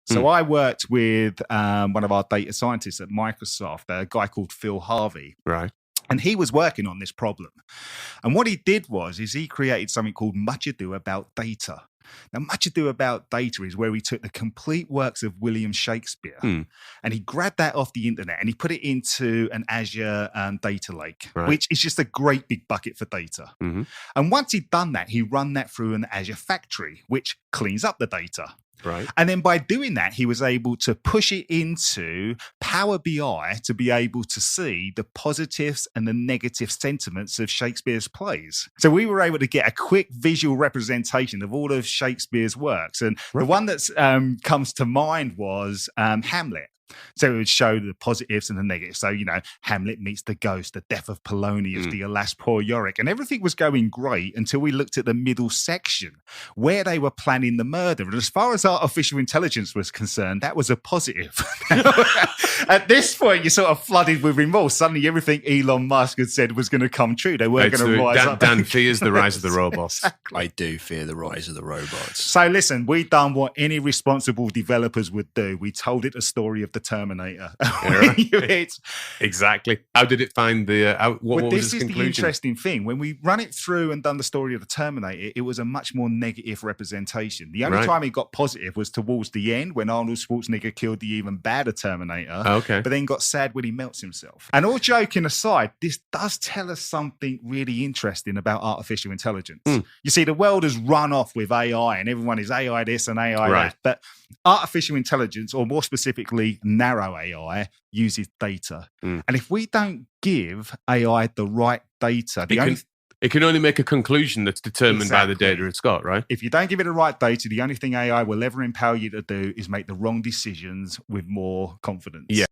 So I worked with one of our data scientists at Microsoft, a guy called Phil Harvey. Right. And he was working on this problem. And what he did is he created something called Much Ado About Data. Now, Much Ado About Data is where he took the complete works of William Shakespeare and he grabbed that off the internet and he put it into an Azure data lake, which is just a great big bucket for data. Mm-hmm. And once he'd done that, he run that through an Azure factory, which cleans up the data. Right. And then by doing that, he was able to push it into Power BI to be able to see the positives and the negative sentiments of Shakespeare's plays. So we were able to get a quick visual representation of all of Shakespeare's works. And the one that comes to mind was Hamlet. So it would show the positives and the negatives. So, Hamlet meets the ghost, the death of Polonius, the alas poor Yorick. And everything was going great until we looked at the middle section where they were planning the murder. And as far as artificial intelligence was concerned, that was a positive. At this point, you're sort of flooded with remorse. Suddenly everything Elon Musk had said was going to come true. They weren't going to rise up. Dan fears the rise of the robots. Exactly. I do fear the rise of the robots. So listen, we done what any responsible developers would do. We told it a story of the Terminator. Exactly. How did it find what was its conclusion? This is the interesting thing. When we run it through and done the story of the Terminator, it was a much more negative representation. The only time it got positive was towards the end when Arnold Schwarzenegger killed the even badder Terminator. Okay. But then got sad when he melts himself. And all joking aside, this does tell us something really interesting about artificial intelligence. You see, the world has run off with AI and everyone is AI this and AI that. But artificial intelligence, or more specifically, narrow AI, uses data. And if we don't give AI the right data, it can only make a conclusion that's determined by the data it's got, right? If you don't give it the right data, the only thing AI will ever empower you to do is make the wrong decisions with more confidence. Yeah.